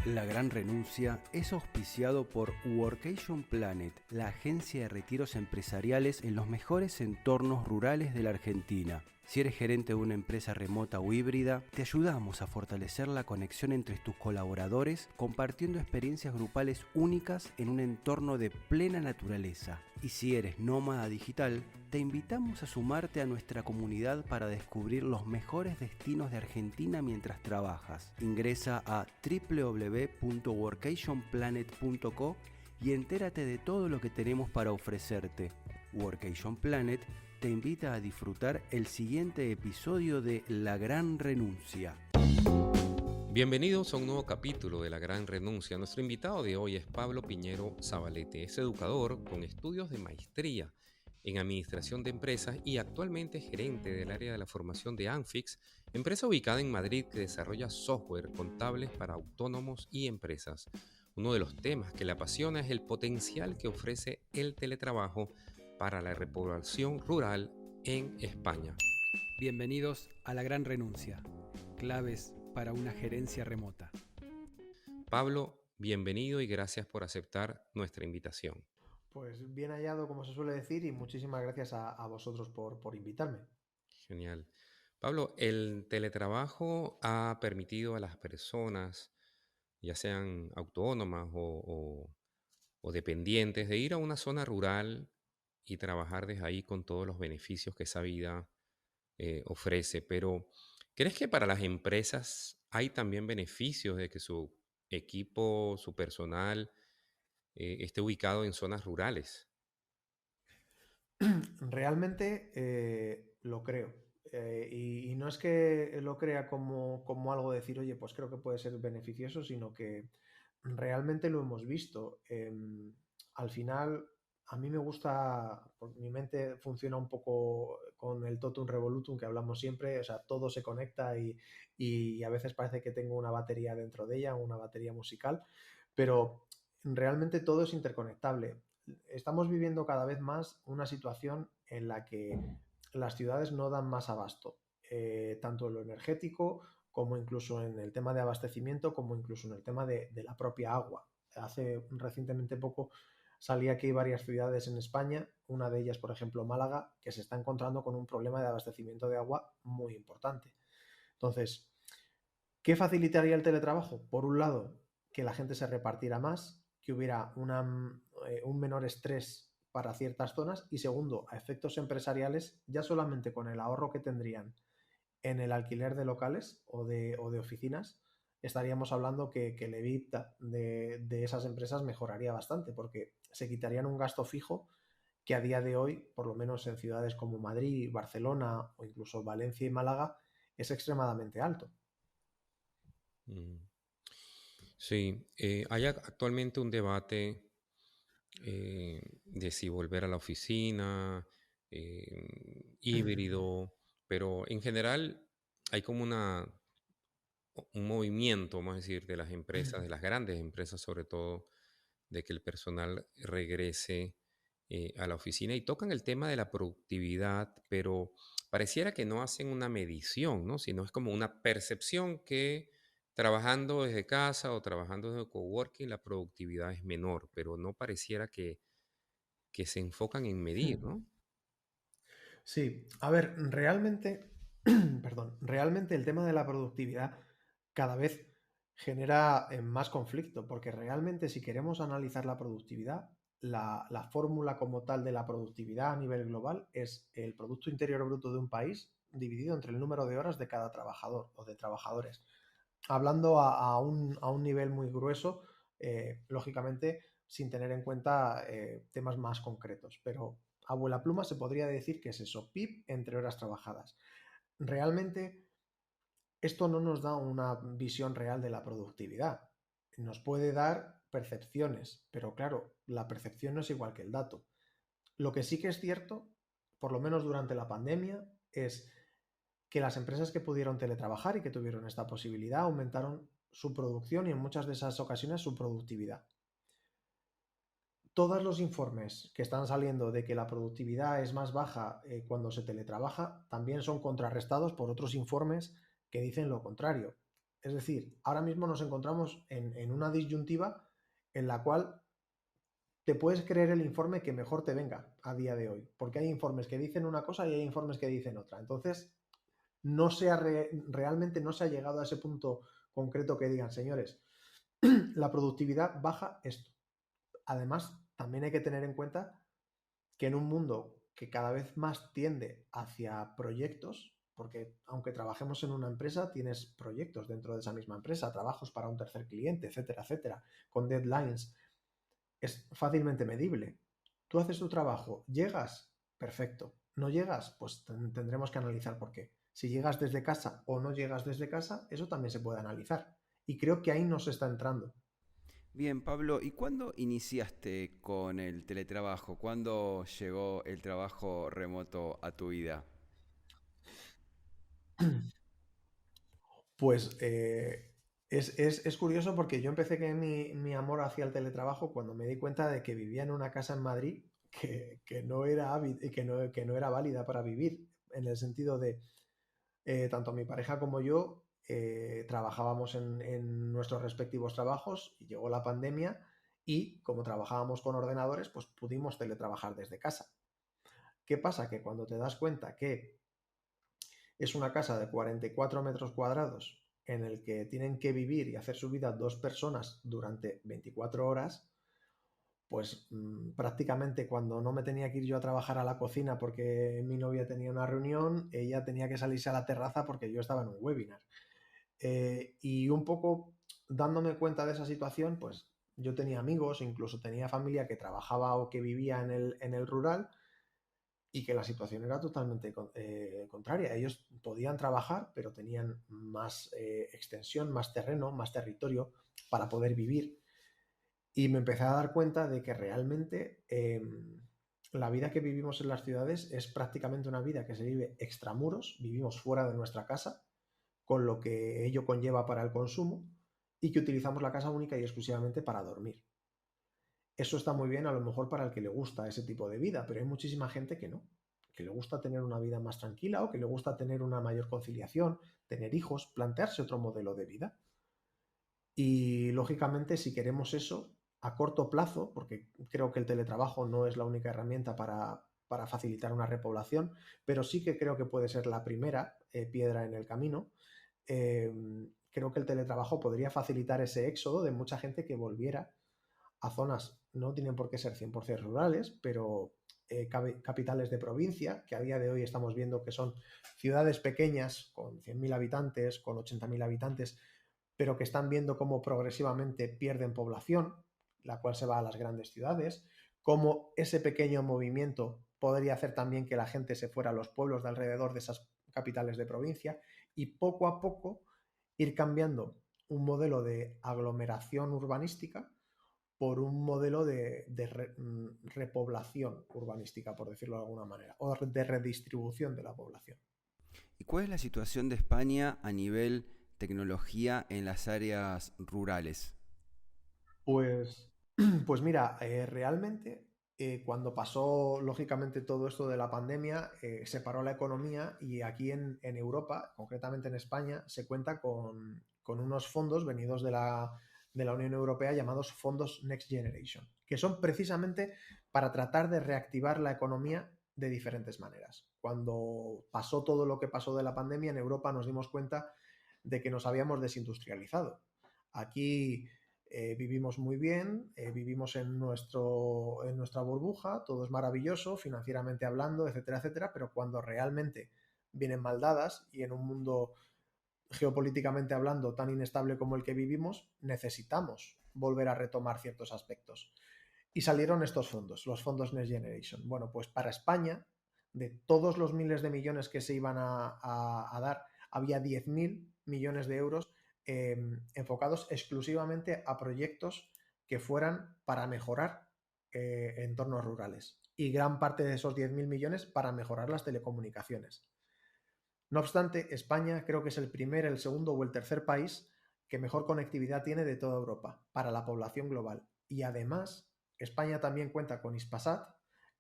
La Gran Renuncia es auspiciado por Workation Planet, la agencia de retiros empresariales en los mejores entornos rurales de la Argentina. Si eres gerente de una empresa remota o híbrida, te ayudamos a fortalecer la conexión entre tus colaboradores compartiendo experiencias grupales únicas en un entorno de plena naturaleza. Y si eres nómada digital, te invitamos a sumarte a nuestra comunidad para descubrir los mejores destinos de Argentina mientras trabajas. Ingresa a www.workationplanet.co y entérate de todo lo que tenemos para ofrecerte. Workation Planet te invita a disfrutar el siguiente episodio de La Gran Renuncia. Bienvenidos a un nuevo capítulo de La Gran Renuncia. Nuestro invitado de hoy es Pablo Piñero Zabalete. Es educador con estudios de maestría en Administración de Empresas y actualmente es gerente del área de la formación de Anfix, empresa ubicada en Madrid que desarrolla software contables para autónomos y empresas. Uno de los temas que le apasiona es el potencial que ofrece el teletrabajo para la repoblación rural en España. Bienvenidos a La Gran Renuncia, claves para una gerencia remota. Pablo, bienvenido y gracias por aceptar nuestra invitación. Pues bien hallado, como se suele decir, y muchísimas gracias a vosotros por invitarme. Genial. Pablo, el teletrabajo ha permitido a las personas, ya sean autónomas o dependientes, de ir a una zona rural y trabajar desde ahí con todos los beneficios que esa vida ofrece. Pero, ¿crees que para las empresas hay también beneficios de que su equipo, su personal, esté ubicado en zonas rurales? Realmente lo creo. Y no es que lo crea como algo de decir, oye, pues creo que puede ser beneficioso, sino que realmente lo hemos visto. Al final, a mí me gusta, porque mi mente funciona un poco con el totum revolutum que hablamos siempre, o sea, todo se conecta y a veces parece que tengo una batería dentro de ella, una batería musical, pero realmente todo es interconectable. Estamos viviendo cada vez más una situación en la que las ciudades no dan más abasto, tanto en lo energético como incluso en el tema de abastecimiento, como incluso en el tema de la propia agua. Hace recientemente poco salía que hay varias ciudades en España, una de ellas, por ejemplo, Málaga, que se está encontrando con un problema de abastecimiento de agua muy importante. Entonces, ¿qué facilitaría el teletrabajo? Por un lado, que la gente se repartiera más, que hubiera un menor estrés para ciertas zonas y segundo, a efectos empresariales, ya solamente con el ahorro que tendrían en el alquiler de locales o de oficinas, estaríamos hablando que el EBITDA de esas empresas mejoraría bastante porque se quitarían un gasto fijo que a día de hoy, por lo menos en ciudades como Madrid, Barcelona o incluso Valencia y Málaga, es extremadamente alto. Mm. Sí, hay actualmente un debate de si volver a la oficina, híbrido, pero en general hay como un movimiento, vamos a decir, de las empresas, de las grandes empresas sobre todo, de que el personal regrese a la oficina y tocan el tema de la productividad, pero pareciera que no hacen una medición, ¿no? Sino es como una percepción que trabajando desde casa o trabajando desde coworking la productividad es menor, pero no pareciera que se enfocan en medir, ¿no? Sí, a ver, realmente, perdón, realmente el tema de la productividad cada vez genera más conflicto, porque realmente si queremos analizar la productividad, la fórmula como tal de la productividad a nivel global es el Producto Interior Bruto de un país dividido entre el número de horas de cada trabajador o de trabajadores. Hablando a un nivel muy grueso, lógicamente sin tener en cuenta temas más concretos, pero a vuela pluma se podría decir que es eso, PIB entre horas trabajadas. Realmente esto no nos da una visión real de la productividad. Nos puede dar percepciones, pero claro, la percepción no es igual que el dato. Lo que sí que es cierto, por lo menos durante la pandemia, es que las empresas que pudieron teletrabajar y que tuvieron esta posibilidad aumentaron su producción y en muchas de esas ocasiones su productividad. Todos los informes que están saliendo de que la productividad es más baja cuando se teletrabaja también son contrarrestados por otros informes que dicen lo contrario. Es decir, ahora mismo nos encontramos en una disyuntiva en la cual te puedes creer el informe que mejor te venga a día de hoy, porque hay informes que dicen una cosa y hay informes que dicen otra. Entonces, realmente no se ha llegado a ese punto concreto que digan, señores, la productividad baja esto. Además, también hay que tener en cuenta que en un mundo que cada vez más tiende hacia proyectos, porque aunque trabajemos en una empresa, tienes proyectos dentro de esa misma empresa, trabajos para un tercer cliente, etcétera, etcétera, con deadlines, es fácilmente medible. Tú haces tu trabajo, llegas, perfecto. No llegas, pues tendremos que analizar por qué. Si llegas desde casa o no llegas desde casa, eso también se puede analizar. Y creo que ahí nos está entrando. Bien, Pablo, ¿y cuándo iniciaste con el teletrabajo? ¿Cuándo llegó el trabajo remoto a tu vida? Pues es curioso porque yo empecé que mi amor hacia el teletrabajo cuando me di cuenta de que vivía en una casa en Madrid que no era que no era válida para vivir, en el sentido de tanto mi pareja como yo trabajábamos en nuestros respectivos trabajos y llegó la pandemia y como trabajábamos con ordenadores, pues pudimos teletrabajar desde casa. ¿Qué pasa? Que cuando te das cuenta que es una casa de 44 metros cuadrados en el que tienen que vivir y hacer su vida dos personas durante 24 horas, pues prácticamente cuando no me tenía que ir yo a trabajar a la cocina porque mi novia tenía una reunión, ella tenía que salirse a la terraza porque yo estaba en un webinar. Y un poco dándome cuenta de esa situación, pues yo tenía amigos, incluso tenía familia que trabajaba o que vivía en el rural y que la situación era totalmente contraria. Ellos podían trabajar, pero tenían más extensión, más terreno, más territorio para poder vivir. Y me empecé a dar cuenta de que realmente la vida que vivimos en las ciudades es prácticamente una vida que se vive extramuros, vivimos fuera de nuestra casa, con lo que ello conlleva para el consumo, y que utilizamos la casa única y exclusivamente para dormir. Eso está muy bien a lo mejor para el que le gusta ese tipo de vida, pero hay muchísima gente que no, que le gusta tener una vida más tranquila o que le gusta tener una mayor conciliación, tener hijos, plantearse otro modelo de vida. Y lógicamente si queremos eso a corto plazo, porque creo que el teletrabajo no es la única herramienta para facilitar una repoblación, pero sí que creo que puede ser la primera piedra en el camino, eh, creo que el teletrabajo podría facilitar ese éxodo de mucha gente que volviera a zonas, no tienen por qué ser 100% rurales, pero capitales de provincia, que a día de hoy estamos viendo que son ciudades pequeñas con 100.000 habitantes, con 80.000 habitantes, pero que están viendo cómo progresivamente pierden población, la cual se va a las grandes ciudades, cómo ese pequeño movimiento podría hacer también que la gente se fuera a los pueblos de alrededor de esas capitales de provincia y poco a poco ir cambiando un modelo de aglomeración urbanística por un modelo de repoblación urbanística, por decirlo de alguna manera, o de redistribución de la población. ¿Y cuál es la situación de España a nivel tecnología en las áreas rurales? Pues, pues mira, realmente cuando pasó lógicamente todo esto de la pandemia, se paró la economía y aquí en Europa, concretamente en España, se cuenta con unos fondos venidos de la Unión Europea llamados fondos Next Generation, que son precisamente para tratar de reactivar la economía de diferentes maneras. Cuando pasó todo lo que pasó de la pandemia en Europa nos dimos cuenta de que nos habíamos desindustrializado. Aquí vivimos muy bien, vivimos en nuestra burbuja, todo es maravilloso, financieramente hablando, etcétera, etcétera, pero cuando realmente vienen mal dadas y en un mundo geopolíticamente hablando tan inestable como el que vivimos, necesitamos volver a retomar ciertos aspectos. Y salieron estos fondos, los fondos Next Generation. Bueno, pues para España, de todos los miles de millones que se iban a dar, había 10.000 millones de euros enfocados exclusivamente a proyectos que fueran para mejorar entornos rurales. Y gran parte de esos 10.000 millones para mejorar las telecomunicaciones. No obstante, España creo que es el primer, el segundo o el tercer país que mejor conectividad tiene de toda Europa para la población global. Y además, España también cuenta con Hispasat,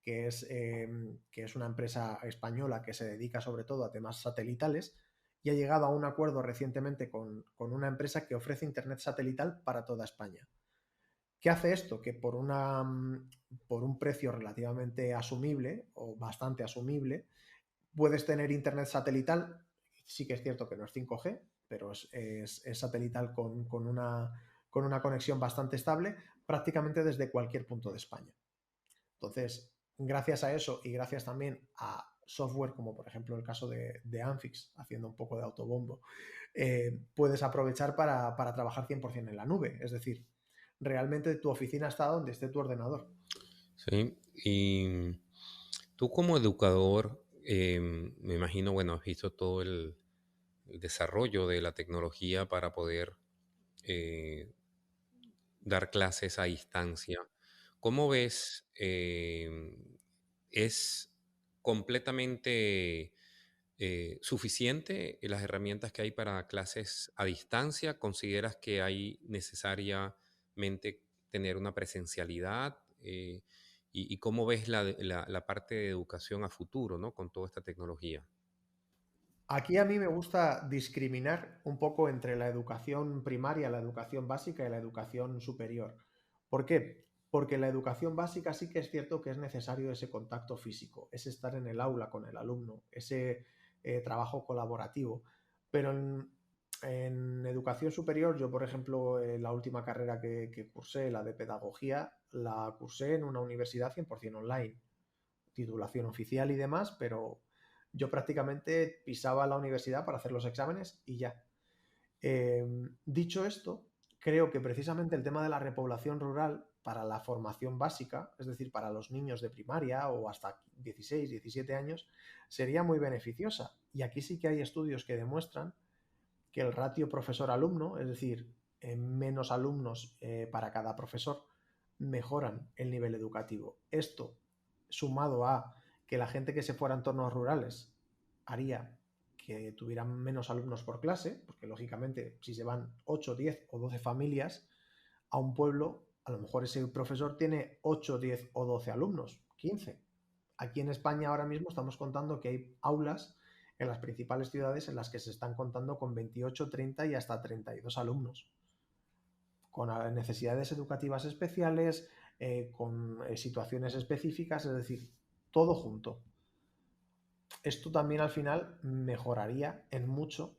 que es una empresa española que se dedica sobre todo a temas satelitales y ha llegado a un acuerdo recientemente con una empresa que ofrece Internet satelital para toda España. ¿Qué hace esto? Que por un precio relativamente asumible o bastante asumible, puedes tener Internet satelital. Sí que es cierto que no es 5G, pero es satelital con una conexión bastante estable prácticamente desde cualquier punto de España. Entonces, gracias a eso y gracias también a software como por ejemplo el caso de Anfix, haciendo un poco de autobombo, puedes aprovechar para trabajar 100% en la nube. Es decir, realmente tu oficina está donde esté tu ordenador. Sí, y tú como educador, me imagino, bueno, has visto todo el desarrollo de la tecnología para poder eh, dar clases a distancia. ¿Cómo ves? ¿Es completamente suficiente las herramientas que hay para clases a distancia? ¿Consideras que hay necesariamente tener una presencialidad? ¿Y cómo ves la parte de educación a futuro, ¿no? Con toda esta tecnología. Aquí a mí me gusta discriminar un poco entre la educación primaria, la educación básica y la educación superior. ¿Por qué? Porque la educación básica sí que es cierto que es necesario ese contacto físico, ese estar en el aula con el alumno, ese trabajo colaborativo. Pero en educación superior, yo por ejemplo, la última carrera que cursé, la de pedagogía, la cursé en una universidad 100% online, titulación oficial y demás, pero yo prácticamente pisaba la universidad para hacer los exámenes y ya. Dicho esto, creo que precisamente el tema de la repoblación rural para la formación básica, es decir, para los niños de primaria o hasta 16, 17 años, sería muy beneficiosa. Y aquí sí que hay estudios que demuestran que el ratio profesor-alumno, es decir, menos alumnos para cada profesor, mejoran el nivel educativo. Esto, sumado a que la gente que se fuera a entornos rurales haría que tuvieran menos alumnos por clase, porque lógicamente si se van 8, 10 o 12 familias a un pueblo, a lo mejor ese profesor tiene 8, 10 o 12 alumnos, 15. Aquí en España ahora mismo estamos contando que hay aulas en las principales ciudades en las que se están contando con 28, 30 y hasta 32 alumnos, con necesidades educativas especiales, con situaciones específicas, es decir, todo junto. Esto también al final mejoraría en mucho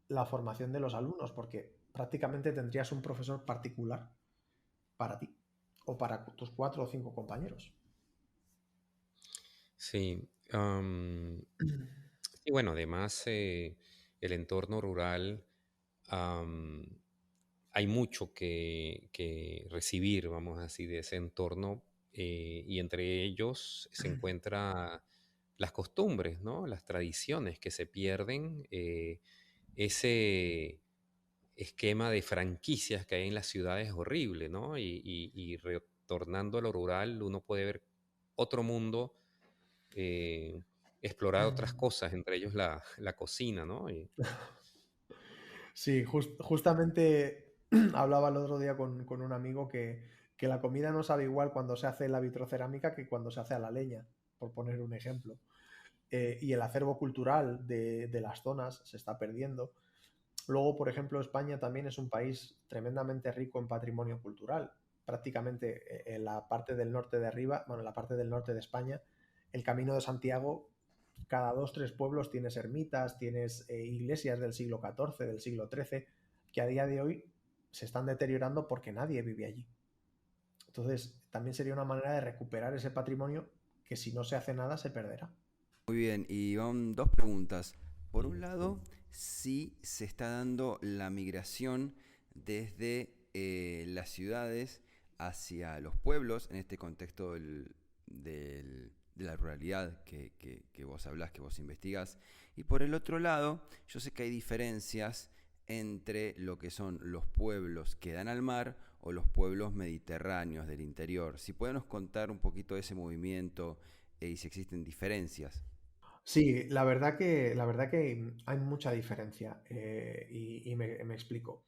la formación de los alumnos, porque prácticamente tendrías un profesor particular para ti o para tus 4 o 5 compañeros. Sí. Y bueno, además el entorno rural, am, hay mucho que recibir, vamos a decir, de ese entorno, y entre ellos se encuentran las costumbres, ¿no? Las tradiciones que se pierden, ese esquema de franquicias que hay en las ciudades es horrible, ¿no? Y retornando a lo rural, uno puede ver otro mundo, eh, explorar otras cosas, entre ellos la cocina, ¿no? Sí, justamente hablaba el otro día con un amigo que la comida no sabe igual cuando se hace en la vitrocerámica que cuando se hace a la leña, por poner un ejemplo. Y el acervo cultural de las zonas se está perdiendo. Luego, por ejemplo, España también es un país tremendamente rico en patrimonio cultural. Prácticamente en la parte del norte de arriba, bueno, en la parte del norte de España, el Camino de Santiago, cada 2, 3 pueblos tienes ermitas, tienes iglesias del siglo XIV, del siglo XIII, que a día de hoy se están deteriorando porque nadie vive allí. Entonces, también sería una manera de recuperar ese patrimonio que si no se hace nada se perderá. Muy bien, y van dos preguntas. Por un Mm. lado, si se está dando la migración desde las ciudades hacia los pueblos, en este contexto de la ruralidad que vos hablás, que vos investigás. Y por el otro lado, yo sé que hay diferencias entre lo que son los pueblos que dan al mar o los pueblos mediterráneos del interior. Si podemos contar un poquito de ese movimiento y si existen diferencias. Sí, la verdad que hay mucha diferencia y me explico.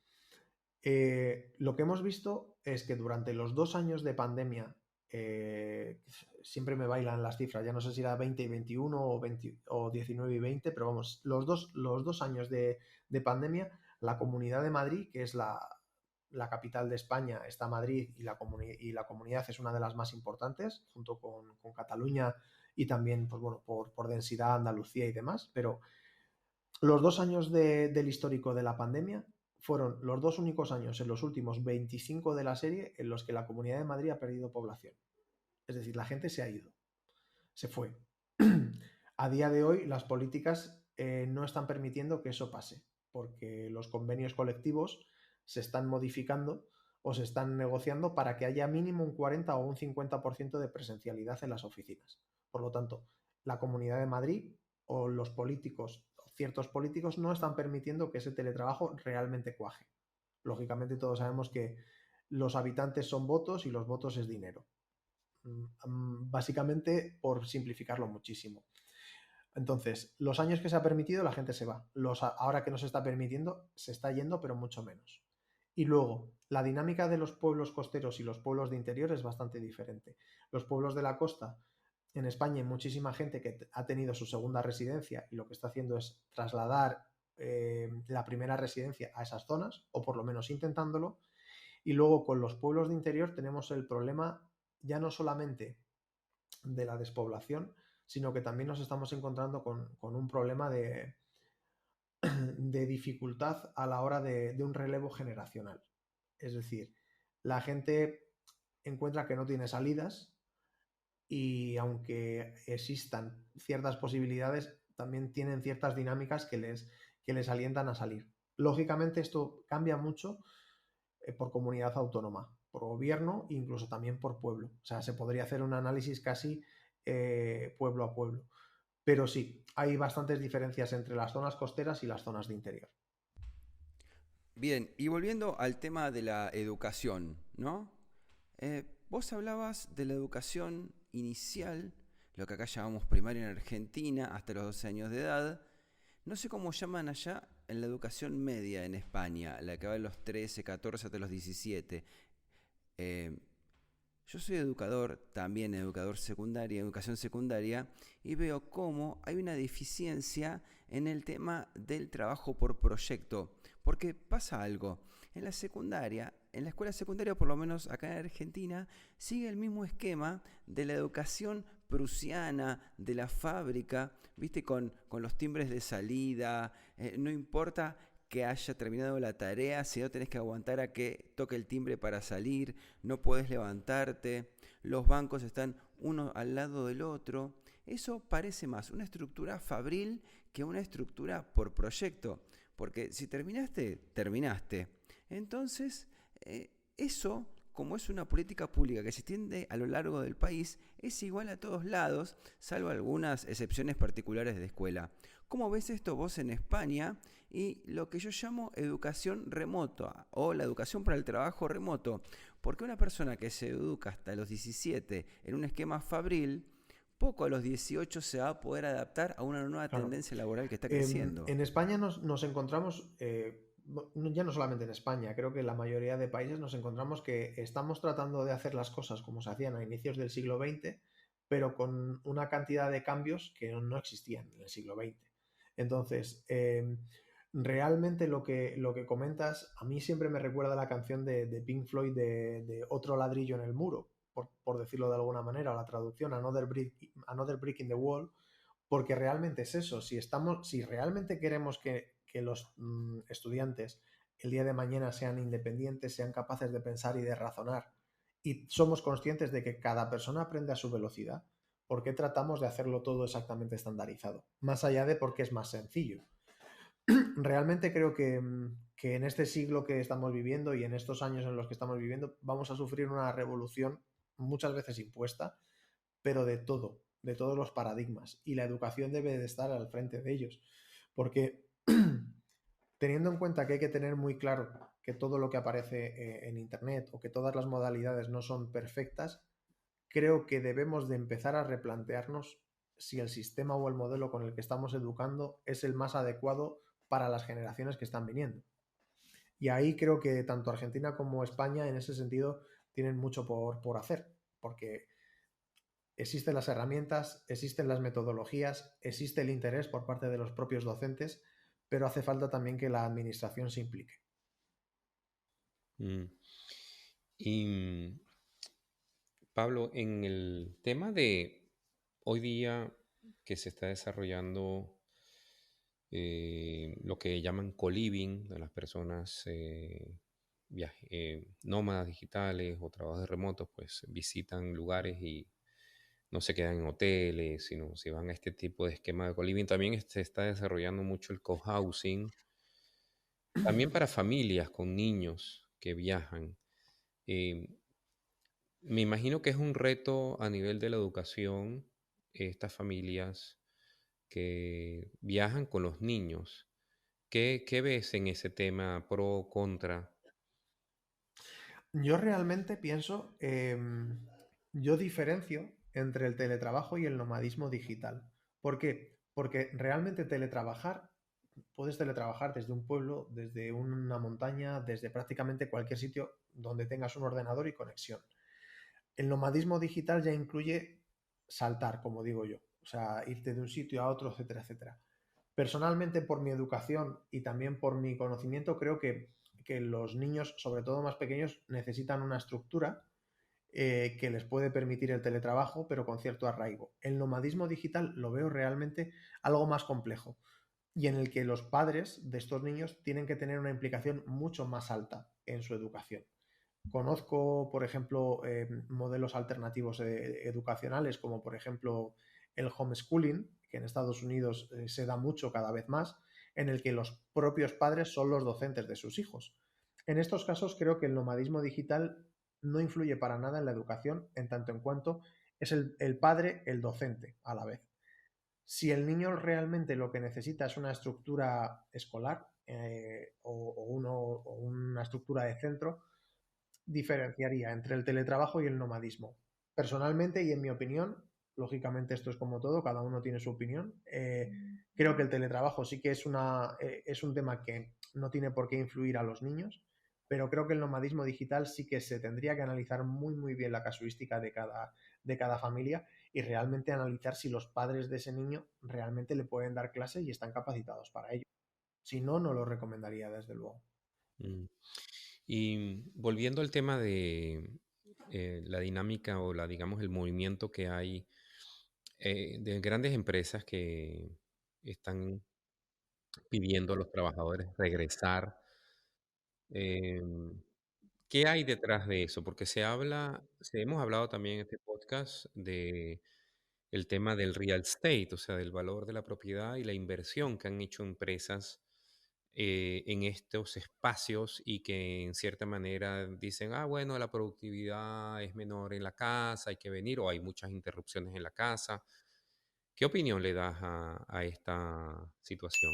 Lo que hemos visto es que durante los 2 años de pandemia siempre me bailan las cifras, ya no sé si era 20 y 21 o 19 y 20, pero vamos, los dos años de pandemia, la Comunidad de Madrid, que es la capital de España, está Madrid, y la comunidad es una de las más importantes, junto con Cataluña y también, pues bueno, por densidad Andalucía y demás, pero los 2 años del histórico de la pandemia fueron los 2 únicos años en los últimos 25 de la serie en los que la Comunidad de Madrid ha perdido población. Es decir, la gente se ha ido, se fue. A día de hoy las políticas no están permitiendo que eso pase, porque los convenios colectivos se están modificando o se están negociando para que haya mínimo un 40 o un 50% de presencialidad en las oficinas. Por lo tanto, la Comunidad de Madrid o los políticos, ciertos políticos, no están permitiendo que ese teletrabajo realmente cuaje. Lógicamente todos sabemos que los habitantes son votos y los votos es dinero. Básicamente por simplificarlo muchísimo. Entonces, los años que se ha permitido, la gente se va. Ahora que no se está permitiendo, se está yendo, pero mucho menos. Y luego, la dinámica de los pueblos costeros y los pueblos de interior es bastante diferente. Los pueblos de la costa, en España hay muchísima gente que ha tenido su segunda residencia y lo que está haciendo es trasladar la primera residencia a esas zonas, o por lo menos intentándolo. Y luego con los pueblos de interior tenemos el problema ya no solamente de la despoblación, sino que también nos estamos encontrando con un problema de dificultad a la hora de un relevo generacional. Es decir, la gente encuentra que no tiene salidas y aunque existan ciertas posibilidades, también tienen ciertas dinámicas que les alientan a salir. Lógicamente esto cambia mucho por comunidad autónoma, por gobierno e incluso también por pueblo. O sea, se podría hacer un análisis casi pueblo a pueblo. Pero sí, hay bastantes diferencias entre las zonas costeras y las zonas de interior. Bien, y volviendo al tema de la educación, ¿no? Vos hablabas de la educación inicial, lo que acá llamamos primaria en Argentina, hasta los 12 años de edad. No sé cómo llaman allá en la educación media en España, la que va de los 13, 14 hasta los 17. Eh, yo soy educador, también educador secundaria, educación secundaria, y veo cómo hay una deficiencia en el tema del trabajo por proyecto. Porque pasa algo, en la secundaria, en la escuela secundaria, por lo menos acá en Argentina, sigue el mismo esquema de la educación prusiana, de la fábrica, viste, con los timbres de salida, no importa que haya terminado la tarea, si no tenés que aguantar a que toque el timbre para salir, no podés levantarte, los bancos están uno al lado del otro. Eso parece más una estructura fabril que una estructura por proyecto, porque si terminaste, terminaste. Entonces, eso, como es una política pública que se extiende a lo largo del país, es igual a todos lados, salvo algunas excepciones particulares de escuela. ¿Cómo ves esto vos en España? Y lo que yo llamo educación remota o la educación para el trabajo remoto. Porque una persona que se educa hasta los 17 en un esquema fabril, poco a los 18 se va a poder adaptar a una nueva Claro. tendencia laboral que está creciendo. En España nos encontramos, ya no solamente en España, creo que en la mayoría de países nos encontramos que estamos tratando de hacer las cosas como se hacían a inicios del siglo XX, pero con una cantidad de cambios que no existían en el siglo XX. Entonces, realmente lo que comentas, a mí siempre me recuerda la canción de Pink Floyd de Otro ladrillo en el muro, por decirlo de alguna manera, o la traducción Another Brick in the Wall, porque realmente es eso. Si realmente queremos que los estudiantes el día de mañana sean independientes, sean capaces de pensar y de razonar, y somos conscientes de que cada persona aprende a su velocidad, ¿por qué tratamos de hacerlo todo exactamente estandarizado? Más allá de porque es más sencillo. Realmente creo que en este siglo que estamos viviendo y en estos años en los que estamos viviendo vamos a sufrir una revolución muchas veces impuesta, pero de todos los paradigmas. Y la educación debe de estar al frente de ellos. Porque teniendo en cuenta que hay que tener muy claro que todo lo que aparece en Internet o que todas las modalidades no son perfectas, creo que debemos de empezar a replantearnos si el sistema o el modelo con el que estamos educando es el más adecuado para las generaciones que están viniendo. Y ahí creo que tanto Argentina como España en ese sentido tienen mucho por hacer, porque existen las herramientas, existen las metodologías, existe el interés por parte de los propios docentes, pero hace falta también que la administración se implique. Mm. Y Pablo, en el tema de hoy día que se está desarrollando lo que llaman co-living, de las personas nómadas digitales o trabajos remotos, pues visitan lugares y no se quedan en hoteles, sino se van a este tipo de esquema de co-living. También se está desarrollando mucho el co-housing, también para familias con niños que viajan. Eh, Me imagino que es un reto a nivel de la educación, estas familias que viajan con los niños. ¿Qué ves en ese tema pro, contra? Yo realmente pienso, yo diferencio entre el teletrabajo y el nomadismo digital. ¿Por qué? Porque realmente puedes teletrabajar desde un pueblo, desde una montaña, desde prácticamente cualquier sitio donde tengas un ordenador y conexión. El nomadismo digital ya incluye saltar, como digo yo, o sea, irte de un sitio a otro, etcétera, etcétera. Personalmente, por mi educación y también por mi conocimiento, creo que los niños, sobre todo más pequeños, necesitan una estructura que les puede permitir el teletrabajo, pero con cierto arraigo. El nomadismo digital lo veo realmente algo más complejo y en el que los padres de estos niños tienen que tener una implicación mucho más alta en su educación. Conozco, por ejemplo, modelos alternativos educacionales, como por ejemplo el homeschooling, que en Estados Unidos se da mucho cada vez más, en el que los propios padres son los docentes de sus hijos. En estos casos creo que el nomadismo digital no influye para nada en la educación, en tanto en cuanto es el padre el docente a la vez. Si el niño realmente lo que necesita es una estructura escolar o una estructura de centro, diferenciaría entre el teletrabajo y el nomadismo. Personalmente y en mi opinión, lógicamente esto es como todo, cada uno tiene su opinión, creo que el teletrabajo sí que es un tema que no tiene por qué influir a los niños, pero creo que el nomadismo digital sí que se tendría que analizar muy muy bien la casuística de cada familia y realmente analizar si los padres de ese niño realmente le pueden dar clase y están capacitados para ello. Si no, no lo recomendaría desde luego. Mm. Y volviendo al tema de la dinámica o digamos, el movimiento que hay de grandes empresas que están pidiendo a los trabajadores regresar. em, ¿Qué hay detrás de eso? Porque hemos hablado también en este podcast de el tema del real estate, o sea, del valor de la propiedad y la inversión que han hecho empresas en estos espacios y que en cierta manera dicen, bueno, la productividad es menor en la casa, hay que venir o hay muchas interrupciones en la casa. ¿Qué opinión le das a esta situación?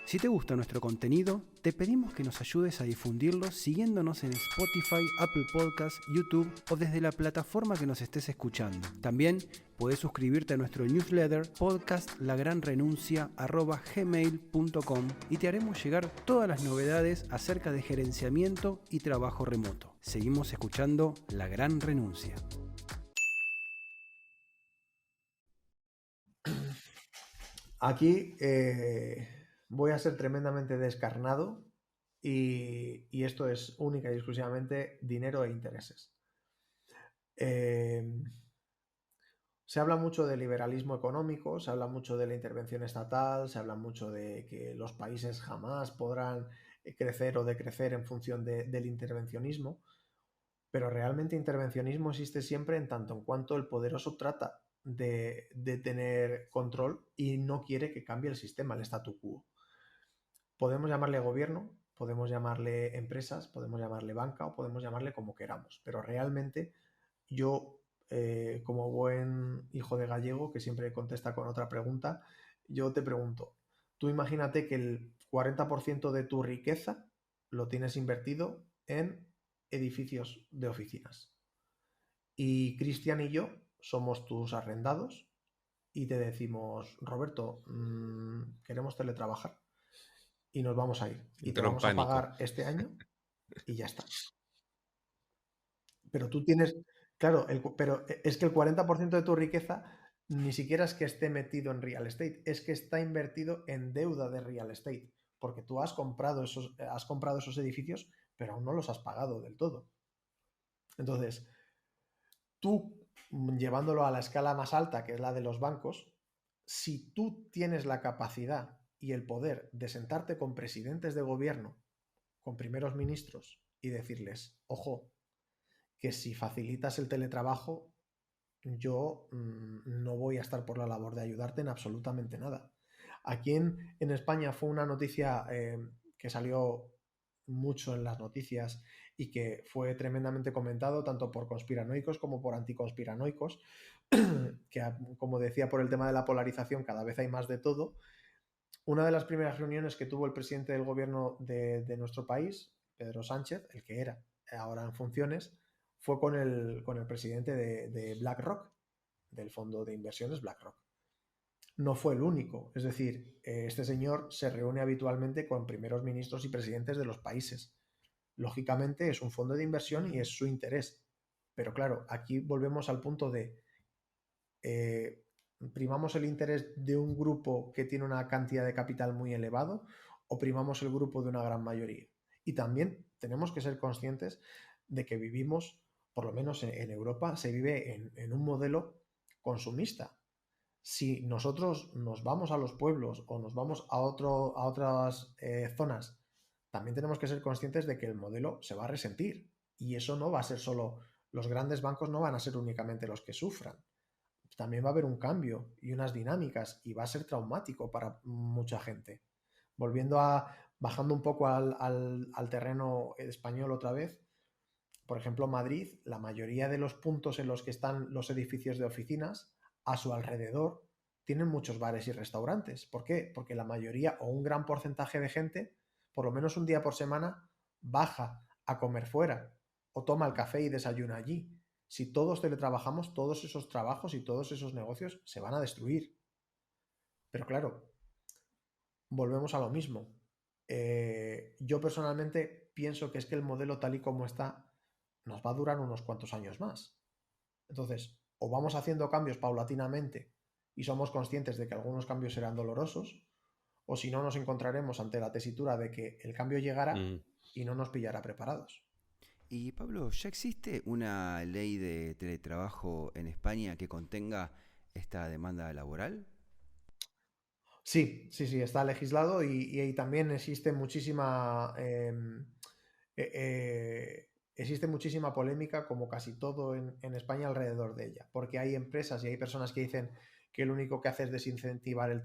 Si te gusta nuestro contenido, te pedimos que nos ayudes a difundirlo siguiéndonos en Spotify, Apple Podcasts, YouTube o desde la plataforma que nos estés escuchando. También puedes suscribirte a nuestro newsletter podcastlagranrenuncia@gmail.com y te haremos llegar todas las novedades acerca de gerenciamiento y trabajo remoto. Seguimos escuchando La Gran Renuncia. Aquí voy a ser tremendamente descarnado y esto es única y exclusivamente dinero e intereses. Eh, Se habla mucho de liberalismo económico, se habla mucho de la intervención estatal, se habla mucho de que los países jamás podrán crecer o decrecer en función del intervencionismo, pero realmente intervencionismo existe siempre en tanto en cuanto el poderoso trata de tener control y no quiere que cambie el sistema, el statu quo. Podemos llamarle gobierno, podemos llamarle empresas, podemos llamarle banca o podemos llamarle como queramos, pero realmente yo, como buen hijo de gallego que siempre contesta con otra pregunta, yo te pregunto, tú imagínate que el 40% de tu riqueza lo tienes invertido en edificios de oficinas y Cristian y yo somos tus arrendados y te decimos, Roberto, queremos teletrabajar y nos vamos a ir y te Entro en vamos a pánico. pagar este año y ya está. Pero tú tienes, Claro, pero es que el 40% de tu riqueza ni siquiera es que esté metido en real estate, es que está invertido en deuda de real estate, porque tú has comprado esos edificios, pero aún no los has pagado del todo. Entonces, tú, llevándolo a la escala más alta, que es la de los bancos, si tú tienes la capacidad y el poder de sentarte con presidentes de gobierno, con primeros ministros, y decirles, ojo, que si facilitas el teletrabajo, yo no voy a estar por la labor de ayudarte en absolutamente nada. Aquí en España fue una noticia que salió mucho en las noticias y que fue tremendamente comentado tanto por conspiranoicos como por anticonspiranoicos, que como decía, por el tema de la polarización cada vez hay más de todo. Una de las primeras reuniones que tuvo el presidente del gobierno de nuestro país, Pedro Sánchez, el que era ahora en funciones, fue con el presidente de BlackRock, del fondo de inversiones BlackRock. No fue el único, es decir, este señor se reúne habitualmente con primeros ministros y presidentes de los países. Lógicamente es un fondo de inversión y es su interés. Pero claro, aquí volvemos al punto de eh, primamos el interés de un grupo que tiene una cantidad de capital muy elevado o primamos el grupo de una gran mayoría. Y también tenemos que ser conscientes de que vivimos, por lo menos en Europa, se vive en un modelo consumista. Si nosotros nos vamos a los pueblos o nos vamos a otras zonas, también tenemos que ser conscientes de que el modelo se va a resentir. Y eso no va a ser solo, los grandes bancos no van a ser únicamente los que sufran. También va a haber un cambio y unas dinámicas y va a ser traumático para mucha gente. Bajando un poco al terreno español otra vez, por ejemplo, Madrid, la mayoría de los puntos en los que están los edificios de oficinas, a su alrededor, tienen muchos bares y restaurantes. ¿Por qué? Porque la mayoría o un gran porcentaje de gente, por lo menos un día por semana, baja a comer fuera o toma el café y desayuna allí. Si todos teletrabajamos, todos esos trabajos y todos esos negocios se van a destruir. Pero claro, volvemos a lo mismo. Yo personalmente pienso que es que el modelo tal y como está nos va a durar unos cuantos años más. Entonces, o vamos haciendo cambios paulatinamente y somos conscientes de que algunos cambios serán dolorosos, o si no nos encontraremos ante la tesitura de que el cambio llegará Mm. y no nos pillará preparados. Y Pablo, ¿ya existe una ley de teletrabajo en España que contenga esta demanda laboral? Sí, sí, sí, está legislado y también existe muchísima polémica, como casi todo en España, alrededor de ella, porque hay empresas y hay personas que dicen que lo único que hace es desincentivar el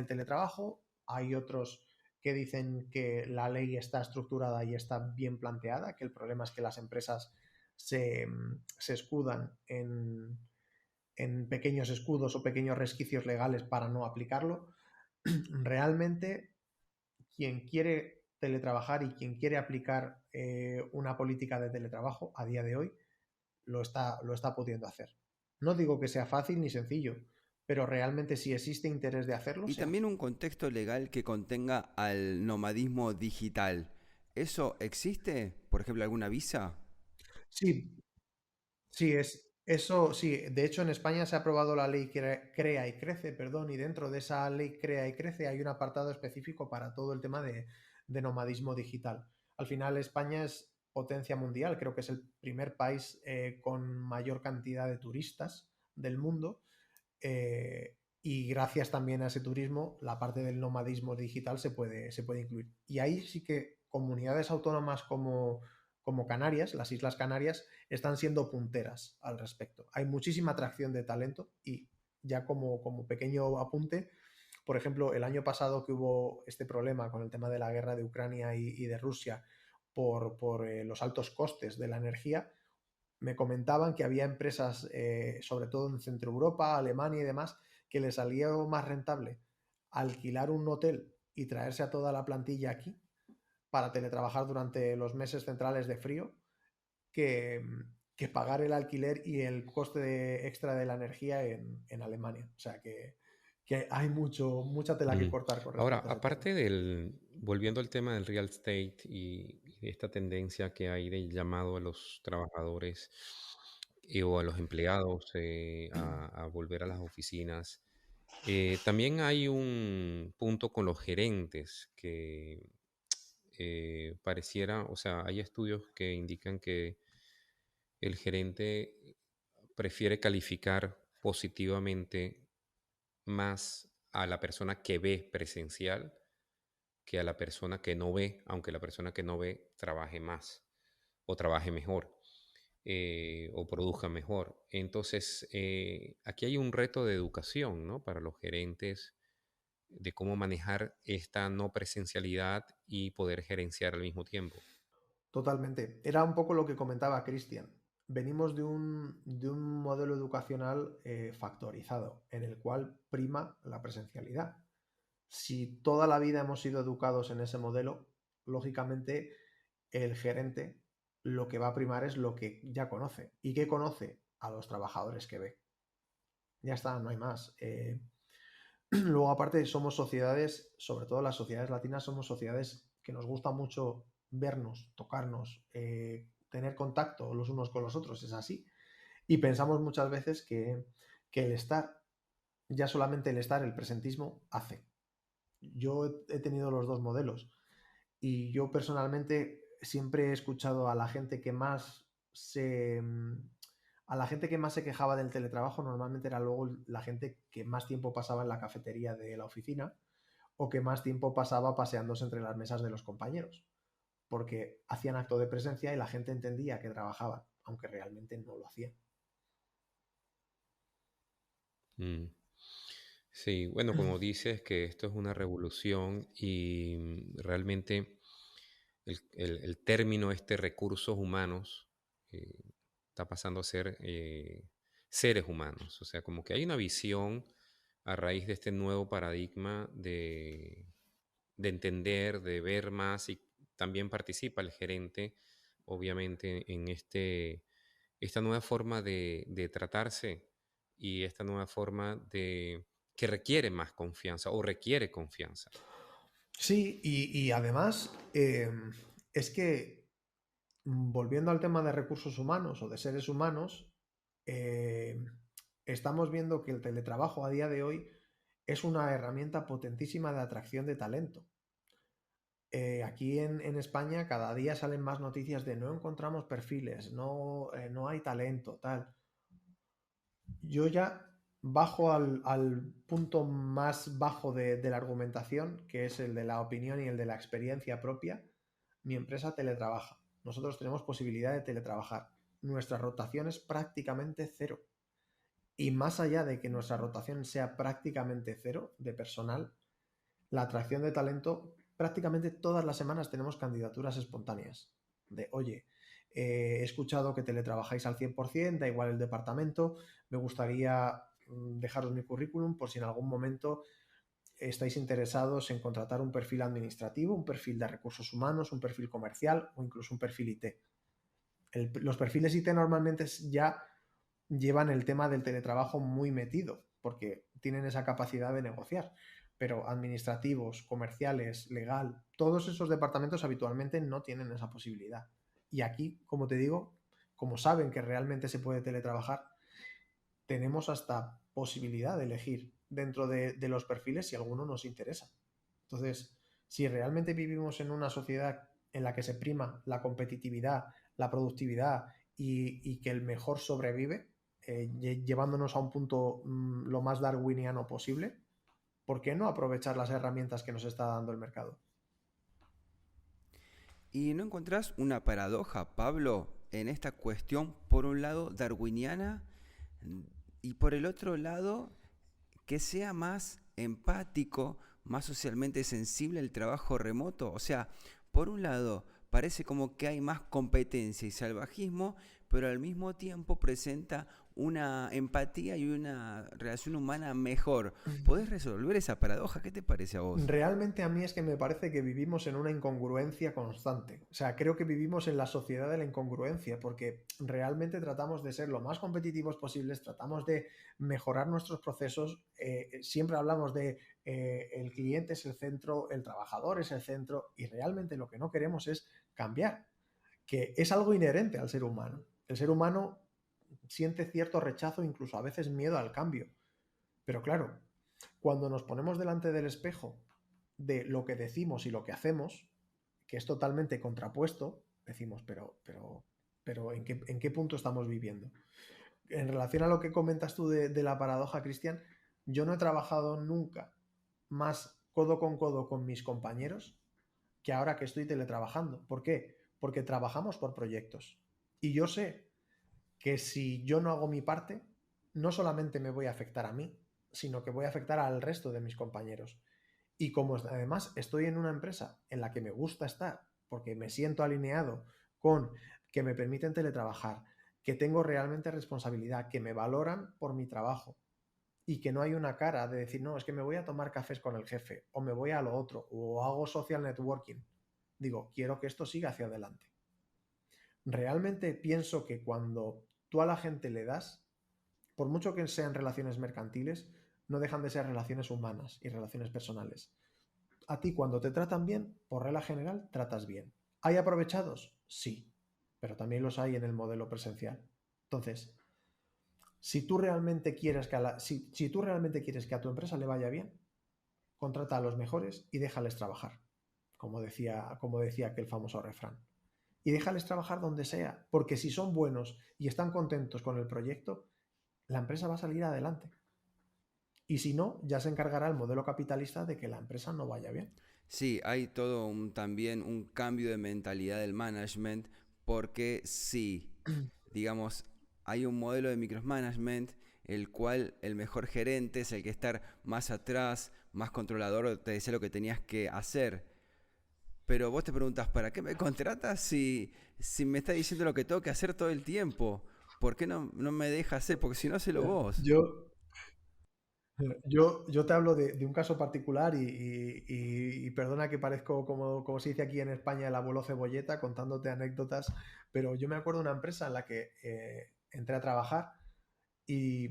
teletrabajo, hay otros que dicen que la ley está estructurada y está bien planteada, que el problema es que las empresas se escudan en pequeños escudos o pequeños resquicios legales para no aplicarlo. Realmente quien quiere teletrabajar y quien quiere aplicar una política de teletrabajo a día de hoy lo está pudiendo hacer. No digo que sea fácil ni sencillo, pero realmente si existe interés de hacerlo, Y se hace. también un contexto legal que contenga al nomadismo digital. ¿Eso existe? Por ejemplo, alguna visa. Sí, sí, eso, sí. De hecho, en España se ha aprobado la ley Crea y Crece, perdón, y dentro de esa ley Crea y Crece hay un apartado específico para todo el tema de nomadismo digital. Al final, España es potencia mundial, creo que es el primer país con mayor cantidad de turistas del mundo. Y gracias también a ese turismo, la parte del nomadismo digital se puede incluir. Y ahí sí que comunidades autónomas como Canarias, las Islas Canarias, están siendo punteras al respecto. Hay muchísima atracción de talento y ya como pequeño apunte, por ejemplo, el año pasado que hubo este problema con el tema de la guerra de Ucrania y de Rusia por los altos costes de la energía, me comentaban que había empresas, sobre todo en Centro Europa, Alemania y demás, que les salía más rentable alquilar un hotel y traerse a toda la plantilla aquí para teletrabajar durante los meses centrales de frío que, que pagar el alquiler y el coste extra de la energía en Alemania. O sea que hay mucha tela que Mm. cortar con Ahora, respecto a ese tema. aparte volviendo al tema del real estate y de esta tendencia que hay de llamado a los trabajadores, o a los empleados a volver a las oficinas. También hay un punto con los gerentes que pareciera, o sea, hay estudios que indican que el gerente prefiere calificar positivamente más a la persona que ve presencial que a la persona que no ve, aunque la persona que no ve trabaje más o trabaje mejor o produzca mejor. Entonces, aquí hay un reto de educación, ¿no? Para los gerentes de cómo manejar esta no presencialidad y poder gerenciar al mismo tiempo. Totalmente. Era un poco lo que comentaba Cristian. Venimos de un modelo educacional factorizado, en el cual prima la presencialidad. Si toda la vida hemos sido educados en ese modelo, lógicamente el gerente lo que va a primar es lo que ya conoce. ¿Y qué conoce? A los trabajadores que ve. Ya está, no hay más. Luego, aparte, somos sociedades, sobre todo las sociedades latinas, somos sociedades que nos gusta mucho vernos, tocarnos, tener contacto los unos con los otros, es así. Y pensamos muchas veces que el estar, ya solamente el estar, el presentismo, hace. Yo he tenido los dos modelos y yo personalmente siempre he escuchado a la gente que más se... A la gente que más se quejaba del teletrabajo normalmente era luego la gente que más tiempo pasaba en la cafetería de la oficina o que más tiempo pasaba paseándose entre las mesas de los compañeros, porque hacían acto de presencia y la gente entendía que trabajaban, aunque realmente no lo hacían. Mm. Sí, bueno, como dices que esto es una revolución y realmente el término recursos humanos eh, está pasando a ser seres humanos. O sea, como que hay una visión a raíz de este nuevo paradigma de entender, de ver más y también participa el gerente, obviamente, en esta nueva forma de tratarse y esta nueva forma de que requiere más confianza o requiere confianza. Sí, y además es que volviendo al tema de recursos humanos o de seres humanos, eh, estamos viendo que el teletrabajo a día de hoy es una herramienta potentísima de atracción de talento. Aquí en España cada día salen más noticias de no encontramos perfiles, no hay talento, tal. Yo ya bajo al punto más bajo de la argumentación, que es el de la opinión y el de la experiencia propia. Mi empresa teletrabaja. Nosotros tenemos posibilidad de teletrabajar. Nuestra rotación es prácticamente cero. Y más allá de que nuestra rotación sea prácticamente cero de personal, la atracción de talento, prácticamente todas las semanas tenemos candidaturas espontáneas. De, oye, he escuchado que teletrabajáis al 100%, da igual el departamento, me gustaría dejaros mi currículum por si en algún momento estáis interesados en contratar un perfil administrativo, un perfil de recursos humanos, un perfil comercial o incluso un perfil IT. Los perfiles IT normalmente ya llevan el tema del teletrabajo muy metido, porque tienen esa capacidad de negociar. Pero administrativos, comerciales, legal, todos esos departamentos habitualmente no tienen esa posibilidad. Y aquí, como te digo, como saben que realmente se puede teletrabajar, tenemos hasta posibilidad de elegir dentro de los perfiles si alguno nos interesa. Entonces, si realmente vivimos en una sociedad en la que se prima la competitividad, la productividad y que el mejor sobrevive, llevándonos a un punto lo más darwiniano posible, ¿por qué no aprovechar las herramientas que nos está dando el mercado? ¿Y no encontrás una paradoja, Pablo, en esta cuestión, por un lado, darwiniana y por el otro lado, que sea más empático, más socialmente sensible el trabajo remoto? O sea, por un lado, parece como que hay más competencia y salvajismo, pero al mismo tiempo presenta una empatía y una relación humana mejor. ¿Podés resolver esa paradoja? ¿Qué te parece a vos? Realmente a mí es que me parece que vivimos en una incongruencia constante. O sea, creo que vivimos en la sociedad de la incongruencia porque realmente tratamos de ser lo más competitivos posibles, tratamos de mejorar nuestros procesos. Siempre hablamos de el cliente es el centro, el trabajador es el centro y realmente lo que no queremos es cambiar, que es algo inherente al ser humano. El ser humano siente cierto rechazo, incluso a veces miedo al cambio. Pero claro, cuando nos ponemos delante del espejo de lo que decimos y lo que hacemos, que es totalmente contrapuesto, decimos, pero ¿en qué punto estamos viviendo? En relación a lo que comentas tú de la paradoja, Cristian, yo no he trabajado nunca más codo con mis compañeros que ahora que estoy teletrabajando. ¿Por qué? Porque trabajamos por proyectos. Y yo sé que si yo no hago mi parte, no solamente me voy a afectar a mí, sino que voy a afectar al resto de mis compañeros. Y como además estoy en una empresa en la que me gusta estar, porque me siento alineado con que me permiten teletrabajar, que tengo realmente responsabilidad, que me valoran por mi trabajo y que no hay una cara de decir, no, es que me voy a tomar cafés con el jefe o me voy a lo otro o hago social networking. Digo, quiero que esto siga hacia adelante. Realmente pienso que cuando tú a la gente le das, por mucho que sean relaciones mercantiles, no dejan de ser relaciones humanas y relaciones personales. A ti cuando te tratan bien, por regla general, tratas bien. ¿Hay aprovechados? Sí, pero también los hay en el modelo presencial. Entonces, si tú realmente quieres si tú realmente quieres que a tu empresa le vaya bien, contrata a los mejores y déjales trabajar, como decía aquel famoso refrán. Y déjales trabajar donde sea, porque si son buenos y están contentos con el proyecto, la empresa va a salir adelante. Y si no, ya se encargará el modelo capitalista de que la empresa no vaya bien. Sí, hay todo también un cambio de mentalidad del management, porque sí, digamos, hay un modelo de micromanagement el cual el mejor gerente es el que estar más atrás, más controlador, te decía lo que tenías que hacer. Pero vos te preguntas, ¿para qué me contratas si me está diciendo lo que tengo que hacer todo el tiempo? ¿Por qué no me deja hacer? Porque si no, hacelo vos. Yo, yo te hablo de un caso particular y perdona que parezco, como se dice aquí en España, el abuelo cebolleta contándote anécdotas, pero yo me acuerdo de una empresa en la que entré a trabajar y,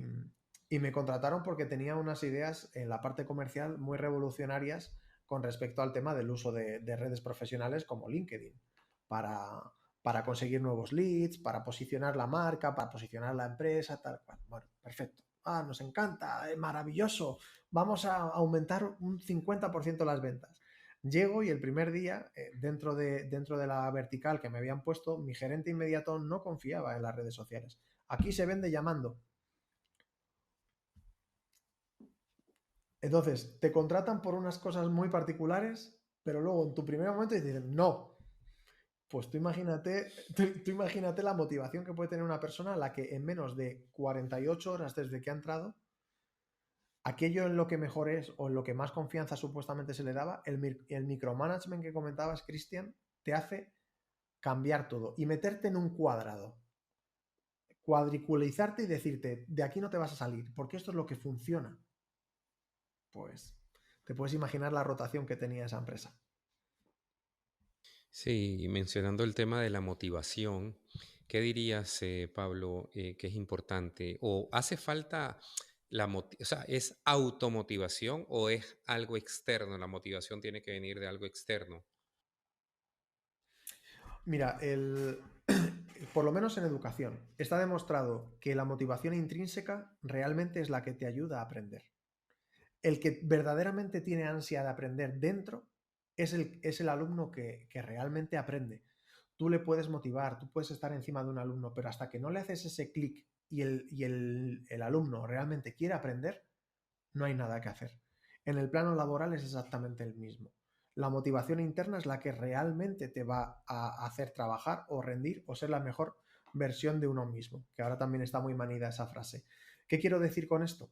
y me contrataron porque tenía unas ideas en la parte comercial muy revolucionarias con respecto al tema del uso de redes profesionales como LinkedIn para, para conseguir nuevos leads, para posicionar la marca, para posicionar la empresa, tal cual. Bueno, perfecto. Ah, nos encanta, maravilloso. Vamos a aumentar un 50% las ventas. Llego y el primer día, dentro de la vertical que me habían puesto, mi gerente inmediato no confiaba en las redes sociales. Aquí se vende llamando. Entonces, te contratan por unas cosas muy particulares, pero luego en tu primer momento dicen, no. Pues tú imagínate la motivación que puede tener una persona a la que en menos de 48 horas desde que ha entrado, aquello en lo que mejor es o en lo que más confianza supuestamente se le daba, el micromanagement que comentabas, Cristian, te hace cambiar todo y meterte en un cuadrado, cuadriculizarte y decirte, de aquí no te vas a salir, porque esto es lo que funciona. Pues te puedes imaginar la rotación que tenía esa empresa. Sí, y mencionando el tema de la motivación, ¿qué dirías, Pablo, que es importante? ¿O hace falta o sea, es automotivación o es algo externo? La motivación tiene que venir de algo externo. Mira, por lo menos en educación, está demostrado que la motivación intrínseca realmente es la que te ayuda a aprender. El que verdaderamente tiene ansia de aprender dentro es el alumno que realmente aprende. Tú le puedes motivar, tú puedes estar encima de un alumno, pero hasta que no le haces ese clic y el alumno realmente quiere aprender, no hay nada que hacer. En el plano laboral es exactamente el mismo. La motivación interna es la que realmente te va a hacer trabajar o rendir o ser la mejor versión de uno mismo, que ahora también está muy manida esa frase. ¿Qué quiero decir con esto?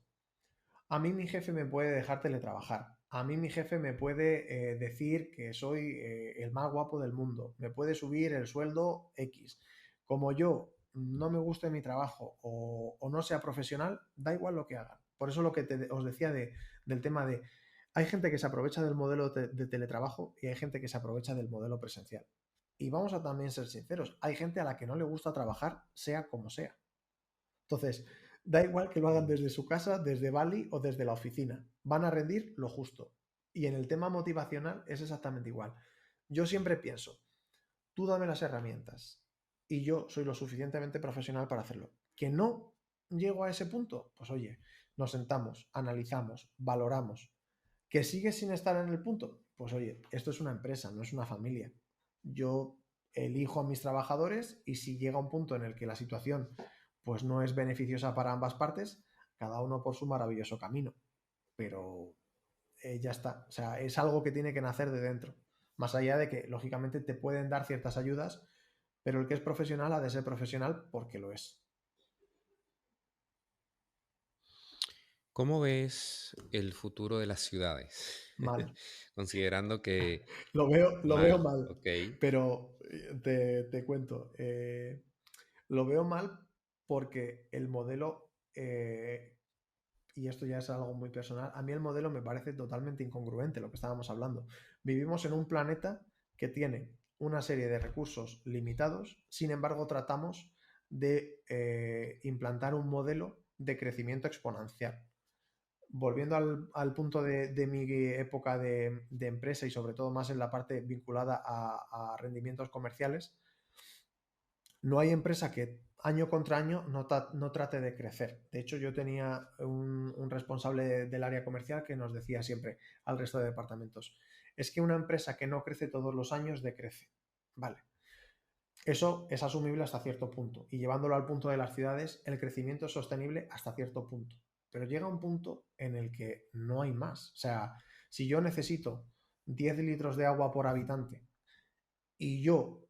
A mí mi jefe me puede dejar teletrabajar. A mí mi jefe me puede decir que soy el más guapo del mundo. Me puede subir el sueldo X. Como yo no me guste mi trabajo o no sea profesional, da igual lo que hagan. Por eso lo que os decía del tema de... Hay gente que se aprovecha del modelo de teletrabajo y hay gente que se aprovecha del modelo presencial. Y vamos a también ser sinceros, hay gente a la que no le gusta trabajar sea como sea. Entonces, da igual que lo hagan desde su casa, desde Bali o desde la oficina. Van a rendir lo justo. Y en el tema motivacional es exactamente igual. Yo siempre pienso, tú dame las herramientas. y yo soy lo suficientemente profesional para hacerlo. Que no llego a ese punto, pues oye, nos sentamos, analizamos, valoramos. ¿Que sigues sin estar en el punto? Pues oye, esto es una empresa, no es una familia. Yo elijo a mis trabajadores y si llega un punto en el que la situación pues no es beneficiosa para ambas partes, cada uno por su maravilloso camino. Pero ya está. O sea, es algo que tiene que nacer de dentro. Más allá de que, lógicamente, te pueden dar ciertas ayudas, pero el que es profesional ha de ser profesional porque lo es. ¿Cómo ves el futuro de las ciudades? Mal. Considerando que Lo veo mal, mal. ok. Pero te cuento. Lo veo mal porque el modelo, y esto ya es algo muy personal, a mí el modelo me parece totalmente incongruente lo que estábamos hablando. Vivimos en un planeta que tiene una serie de recursos limitados, sin embargo tratamos de implantar un modelo de crecimiento exponencial. Volviendo punto de mi época de empresa y sobre todo más en la parte vinculada a rendimientos comerciales, no hay empresa que año contra año no trate de crecer. De hecho, yo tenía un responsable del área comercial que nos decía siempre al resto de departamentos, es que una empresa que no crece todos los años decrece. Vale. Eso es asumible hasta cierto punto y llevándolo al punto de las ciudades, el crecimiento es sostenible hasta cierto punto. Pero llega un punto en el que no hay más. O sea, si yo necesito 10 litros de agua por habitante y yo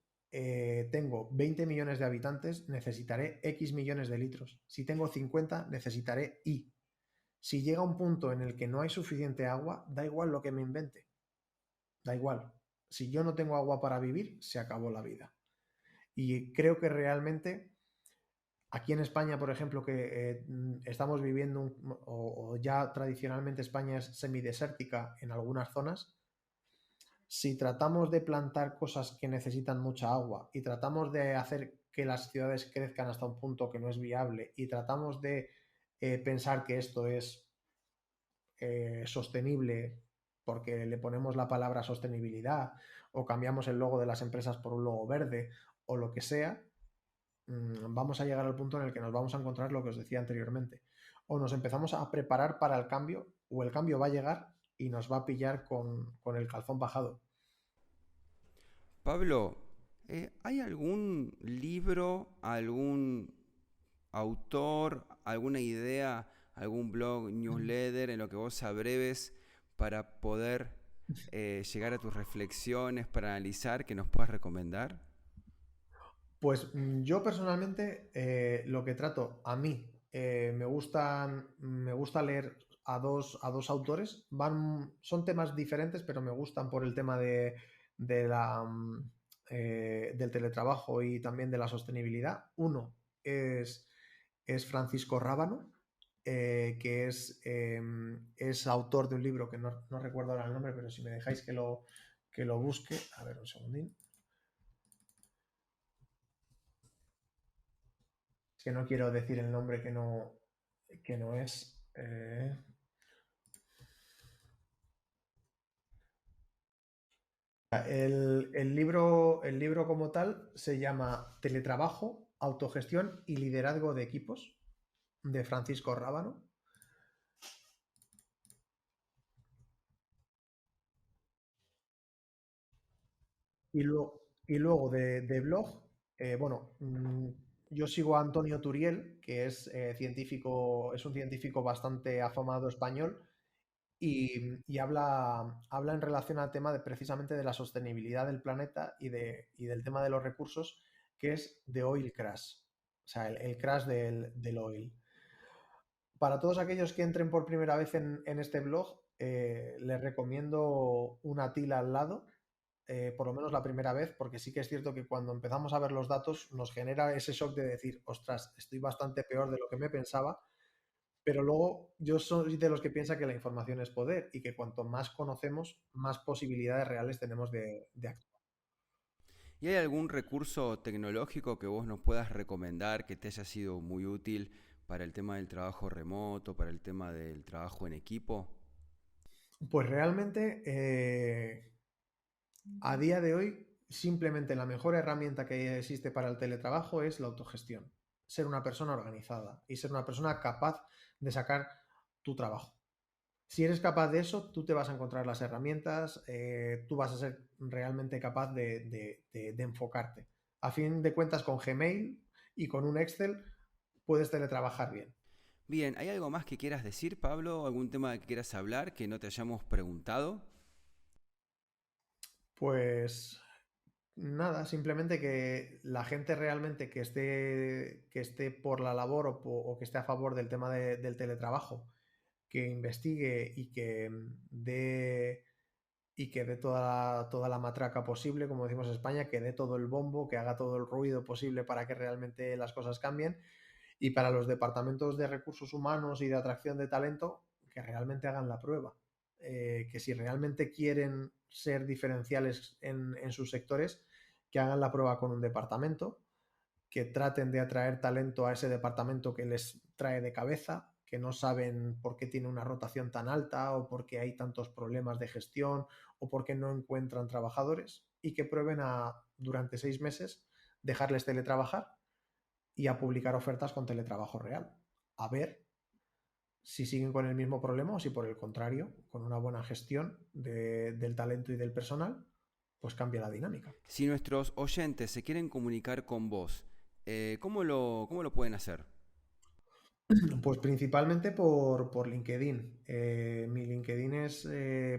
tengo 20 millones de habitantes, necesitaré X millones de litros. Si tengo 50, necesitaré Y. Si llega un punto en el que no hay suficiente agua, da igual lo que me invente. Da igual. Si yo no tengo agua para vivir, se acabó la vida. Y creo que realmente aquí en España, por ejemplo, que estamos viviendo, o ya tradicionalmente España es semidesértica en algunas zonas, si tratamos de plantar cosas que necesitan mucha agua y tratamos de hacer que las ciudades crezcan hasta un punto que no es viable y tratamos de pensar que esto es sostenible porque le ponemos la palabra sostenibilidad o cambiamos el logo de las empresas por un logo verde o lo que sea, vamos a llegar al punto en el que nos vamos a encontrar lo que os decía anteriormente. O nos empezamos a preparar para el cambio o el cambio va a llegar y nos va a pillar con el calzón bajado. Pablo, ¿hay algún libro, algún autor, alguna idea, algún blog, newsletter en lo que vos abreves para poder llegar a tus reflexiones, para analizar, que nos puedas recomendar? Pues yo personalmente lo que trato, a mí me gusta leer a dos autores, son temas diferentes, pero me gustan por el tema de del teletrabajo y también de la sostenibilidad. Uno es, es Francisco Rábano, que es autor de un libro que no recuerdo ahora el nombre, pero si me dejáis que lo busque, a ver un segundín. Que no quiero decir el nombre que no es. El libro como tal se llama Teletrabajo, Autogestión y Liderazgo de Equipos, de Francisco Rábano. Y luego de blog, bueno, yo sigo a Antonio Turiel, que es científico, es un científico bastante afamado español, y habla en relación al tema precisamente de la sostenibilidad del planeta y del tema de los recursos, que es de oil crash, o sea, el crash del oil. Para todos aquellos que entren por primera vez en este blog, les recomiendo una tila al lado, por lo menos la primera vez, porque sí que es cierto que cuando empezamos a ver los datos nos genera ese shock de decir, ostras, estoy bastante peor de lo que me pensaba, pero luego yo soy de los que piensa que la información es poder y que cuanto más conocemos, más posibilidades reales tenemos de actuar. ¿Y hay algún recurso tecnológico que vos nos puedas recomendar que te haya sido muy útil para el tema del trabajo remoto, para el tema del trabajo en equipo? Pues realmente, a día de hoy, simplemente la mejor herramienta que existe para el teletrabajo es la autogestión. Ser una persona organizada y ser una persona capaz de sacar tu trabajo. Si eres capaz de eso, tú te vas a encontrar las herramientas, tú vas a ser realmente capaz de enfocarte. A fin de cuentas, con Gmail y con un Excel puedes teletrabajar bien. Bien, ¿hay algo más que quieras decir, Pablo? ¿Algún tema que quieras hablar que no te hayamos preguntado? Pues nada, simplemente que la gente realmente que esté por la labor o que esté a favor del tema del teletrabajo, que investigue y que dé toda la matraca posible, como decimos en España, que dé todo el bombo, que haga todo el ruido posible para que realmente las cosas cambien. Y para los departamentos de recursos humanos y de atracción de talento, que realmente hagan la prueba. Que si realmente quieren ser diferenciales en sus sectores, que hagan la prueba con un departamento, que traten de atraer talento a ese departamento que les trae de cabeza, que no saben por qué tiene una rotación tan alta o por qué hay tantos problemas de gestión o por qué no encuentran trabajadores, y que prueben durante 6 meses dejarles teletrabajar y a publicar ofertas con teletrabajo real. A ver si siguen con el mismo problema o si por el contrario, con una buena gestión del talento y del personal, pues cambia la dinámica. Si nuestros oyentes se quieren comunicar con vos, ¿cómo lo pueden hacer? Pues principalmente por LinkedIn. Mi LinkedIn es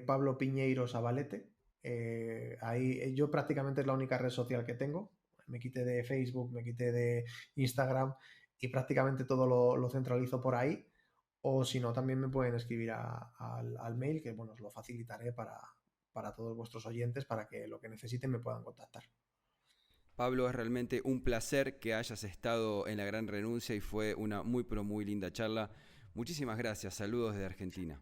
Pablo Piñeiro Sabalete. Ahí yo prácticamente es la única red social que tengo. Me quité de Facebook, me quité de Instagram y prácticamente todo lo centralizo por ahí. O si no, también me pueden escribir al mail, que bueno, os lo facilitaré para todos vuestros oyentes, para que lo que necesiten me puedan contactar. Pablo, es realmente un placer que hayas estado en La Gran Renuncia y fue una muy pero muy linda charla. Muchísimas gracias, saludos desde Argentina.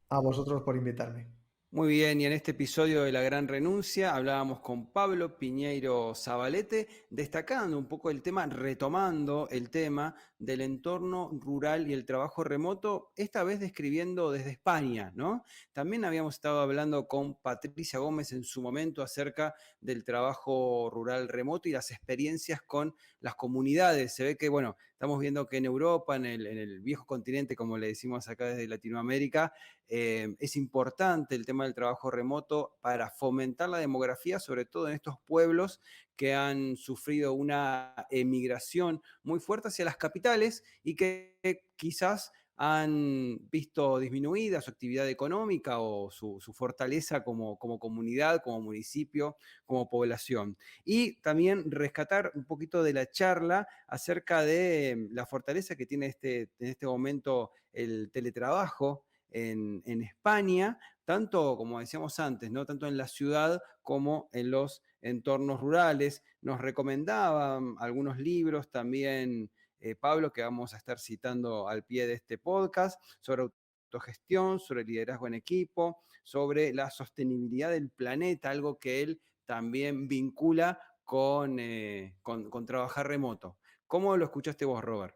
A vosotros por invitarme. Muy bien, y en este episodio de La Gran Renuncia hablábamos con Pablo Piñeiro Zabalete, destacando un poco el tema, retomando el tema del entorno rural y el trabajo remoto, esta vez describiendo desde España, ¿no? También habíamos estado hablando con Patricia Gómez en su momento acerca del trabajo rural remoto y las experiencias con las comunidades. Se ve que, bueno, estamos viendo que en Europa, en el viejo continente, como le decimos acá desde Latinoamérica, es importante el tema del trabajo remoto para fomentar la demografía, sobre todo en estos pueblos que han sufrido una emigración muy fuerte hacia las capitales y que quizás han visto disminuida su actividad económica o su fortaleza como comunidad, como municipio, como población. Y también rescatar un poquito de la charla acerca de la fortaleza que tiene en este momento el teletrabajo en España, tanto como decíamos antes, ¿no? Tanto en la ciudad como en los entornos rurales. Nos recomendaban algunos libros también, Pablo, que vamos a estar citando al pie de este podcast, sobre autogestión, sobre liderazgo en equipo, sobre la sostenibilidad del planeta, algo que él también vincula con trabajar remoto. ¿Cómo lo escuchaste vos, Robert?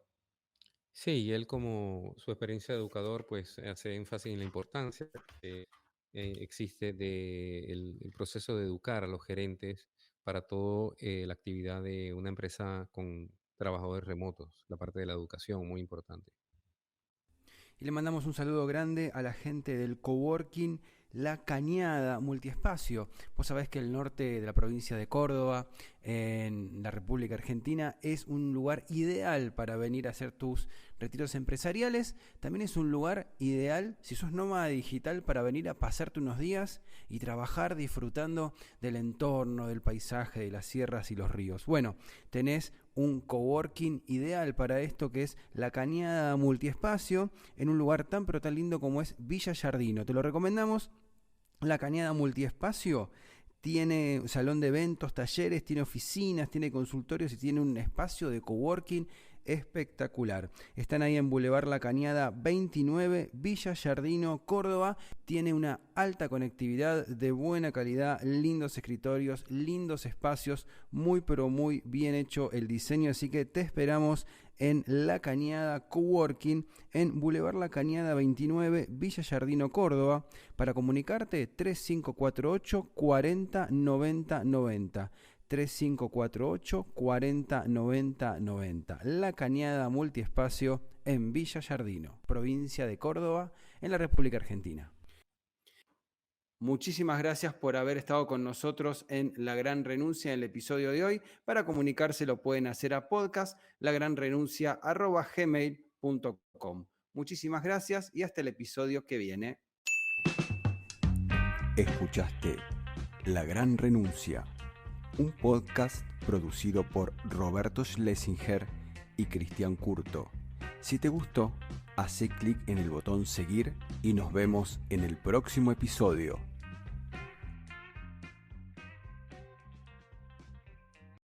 Sí, y él como su experiencia de educador, pues hace énfasis en la importancia que existe el proceso de educar a los gerentes para toda la actividad de una empresa con trabajadores remotos, la parte de la educación, muy importante. Y le mandamos un saludo grande a la gente del coworking La Cañada Multiespacio. Vos sabés que el norte de la provincia de Córdoba, en la República Argentina, es un lugar ideal para venir a hacer tus retiros empresariales. También es un lugar ideal, si sos nómada digital, para venir a pasarte unos días y trabajar disfrutando del entorno, del paisaje, de las sierras y los ríos. Bueno, tenés un coworking ideal para esto, que es La Cañada Multiespacio, en un lugar tan pero tan lindo como es Villa Yardino. Te lo recomendamos. La Cañada Multiespacio tiene un salón de eventos, talleres, tiene oficinas, tiene consultorios y tiene un espacio de coworking espectacular. Están ahí en Boulevard La Cañada 29, Villa Yardino, Córdoba. Tiene una alta conectividad de buena calidad, lindos escritorios, lindos espacios, muy pero muy bien hecho el diseño, así que te esperamos en La Cañada Coworking en Boulevard La Cañada 29, Villa Yardino, Córdoba. Para comunicarte, 3548 40 90 90. 3548 40 90 90. La Cañada Multiespacio en Villa Yardino, provincia de Córdoba, en la República Argentina. Muchísimas gracias por haber estado con nosotros en La Gran Renuncia en el episodio de hoy. Para comunicarse lo pueden hacer a podcast lagranrenuncia@gmail.com. Muchísimas gracias y hasta el episodio que viene. Escuchaste La Gran Renuncia, un podcast producido por Roberto Schlesinger y Cristian Curto. Si te gustó, hace clic en el botón seguir y nos vemos en el próximo episodio.